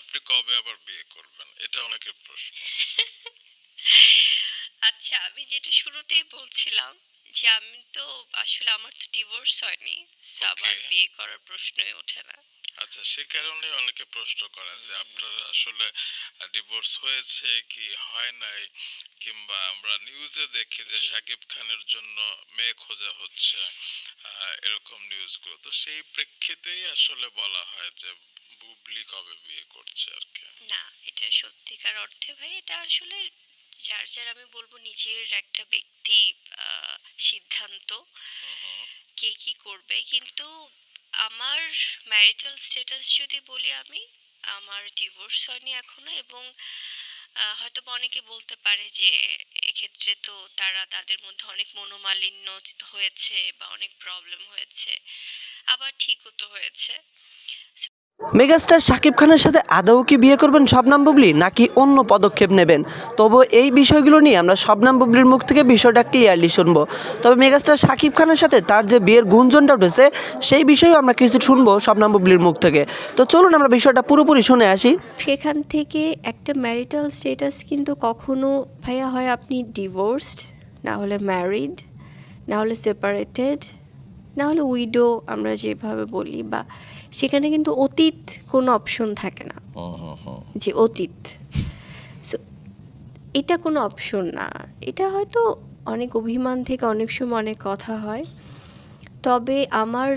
আপনি কবে আবার বিয়ে করবেন? এটা অনেকের প্রশ্ন। আচ্ছা, আমি যেটা শুরুতেই বলছিলাম যে আমি তো আসলে আমার তো ডিভোর্স হয়নি, সো ওকে। আমার বিয়ে করার প্রশ্নই ওঠে না। আচ্ছা, সে কারণেই অনেকে প্রশ্ন করে যে আপনার আসলে ডিভোর্স হয়েছে কি হয় নাই, কিংবা আমরা নিউজে দেখি যে জি। শাকিব খানের জন্য মেয়ে খোঁজা হচ্ছে, এরকম নিউজগুলো। তো সেই প্রেক্ষিতেই আসলে বলা হয় যে বুবলি কবে বিয়ে করছে আর কি। না, এটা সত্যিকার অর্থে ভাই এটা আসলে যার যার আমি বলবো নিজের একটা ব্যক্তি সিদ্ধান্ত কে কি করবে। কিন্তু আমার ম্যারিটাল স্ট্যাটাস যদি বলি, আমি আমার ডিভোর্স হয়নি এখনো, এবং হয়তোবা অনেকে বলতে পারে যে এক্ষেত্রে তো তারা তাদের মধ্যে অনেক মনোমালিন্য হয়েছে বা অনেক প্রবলেম হয়েছে, আবার ঠিকও তো হয়েছে। মেগাস্টার শাকিব খানের সাথে আদৌ কি বিয়ে করবেন শবনম বুবলি, নাকি অন্য পদক্ষেপ নেবেন? তবে এই বিষয়গুলো নিয়ে আমরা শবনম বুবলির মুখ থেকে বিষয়টা ক্লিয়ারলি শুনবো। তবে মেগাস্টার শাকিব খানের সাথে তার যে বিয়ের গুঞ্জনটা উঠেছে সেই বিষয়েও আমরা কিছু শুনবো শবনম বুবলির মুখ থেকে। তো চলুন আমরা বিষয়টা পুরোপুরি শুনে আসি। সেখান থেকে একটা ম্যারিটাল স্ট্যাটাস কিন্তু কখনো ভাইয়া হয় আপনি ডিভোর্সড, না হলে ম্যারিড, না হলে সেপারেটেড, না হলে উইডো আমরা যেভাবে বলি, বা সেখানে কিন্তু অতীত কোনো অপশন থাকে না, যে অতীত। সো এটা কোনো অপশন না। এটা হয়তো অনেক অভিমান থেকে অনেক সময় অনেক কথা হয়। তবে আমার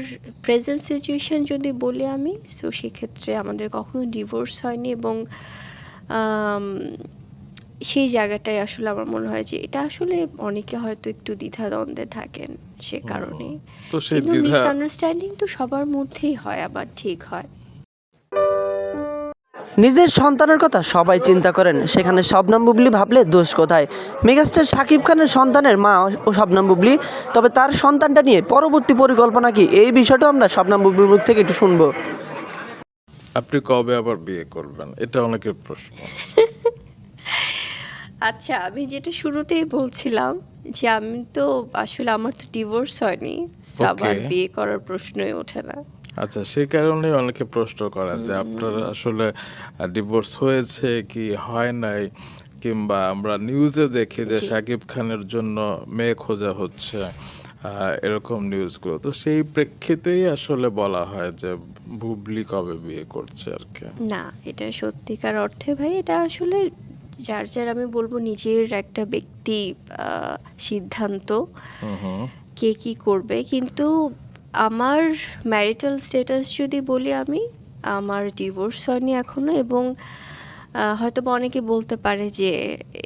প্রেজেন্ট সিচুয়েশন যদি বলি আমি, সো সেক্ষেত্রে আমাদের কখনো ডিভোর্স হয়নি, এবং আম, সেই জায়গাটায় আসলে আমার মনে হয় যে এটা আসলে অনেকে হয়তো একটু দ্বিধাদ্বন্দ্বে থাকেন সে কারণেই। তো সেই কিন্তু দ্বিধা মিসআন্ডারস্ট্যান্ডিং তো সবার মধ্যেই হয়, আবার ঠিক হয়। নিজের সন্তানের কথা সবাই চিন্তা করেন, সেখানে শবনম বুবলি ভাবলে দোষ কোথায়? মেগাস্টার শাকিব খানের সন্তানের মা ও শবনম বুবলি, তবে তার সন্তানটা নিয়ে পরবর্তী পরিকল্পনা কি, এই বিষয়টাও আমরা শবনম বুবলির মুখ থেকে একটু শুনবো। আপনি কবে আবার বিয়ে করবেন? এটা অনেকের প্রশ্ন। আচ্ছা, আমি যেটা শুরুতেই বলছিলাম যে আমি তো আসলে আমার তো ডিভোর্স হয়নি, সো আমার ওকে। বিয়ে করার প্রশ্নই ওঠে না। আচ্ছা, সেই কারণেই অনেকে প্রশ্ন করে যে আপনার আসলে ডিভোর্স হয়েছে কি হয় নাই, কিংবা আমরা নিউজে দেখি যে জি। শাকিব খানের জন্য মেয়ে খোঁজা হচ্ছে, এরকম নিউজগুলো। তো সেই প্রেক্ষিতেই আসলে বলা হয় যে বুবলি কবে বিয়ে করছে আর কি। না, এটা সত্যিকার অর্থে ভাই এটা আসলে যার যার আমি বলবো নিজের একটা ব্যক্তি সিদ্ধান্ত কে কি করবে। কিন্তু আমার ম্যারিটাল স্ট্যাটাস যদি বলি আমি, আমার ডিভোর্স হয়নি এখনো, এবং হয়তোবা অনেকে বলতে পারে যে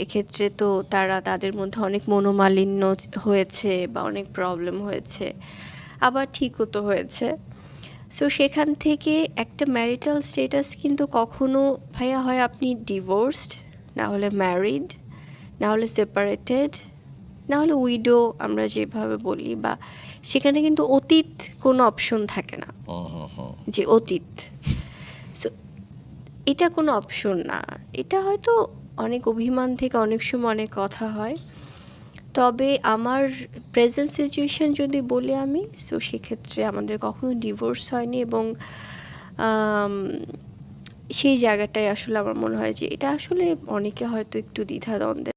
এক্ষেত্রে তো তারা তাদের মধ্যে অনেক মনোমালিন্য হয়েছে বা অনেক প্রবলেম হয়েছে, আবার ঠিকও তো হয়েছে। সো সেখান থেকে একটা ম্যারিটাল স্ট্যাটাস কিন্তু কখনো ভাইয়া হয় আপনি ডিভোর্সড, না হলে ম্যারিড, না হলে সেপারেটেড, না হলে উইডো আমরা যেভাবে বলি, বা সেখানে কিন্তু অতীত কোনো অপশন থাকে না, যে অতীত। সো এটা কোনো অপশন না। এটা হয়তো অনেক অভিমান থেকে অনেক সময় অনেক কথা হয়। তবে আমার প্রেজেন্ট সিচুয়েশন যদি বলি আমি, সো সেক্ষেত্রে আমাদের কখনো ডিভোর্স হয়নি, এবং আম, সেই জায়গাটায় আসলে আমার মনে হয় যে এটা আসলে অনেকে হয়তো একটু দ্বিধাদ্বন্দ্বে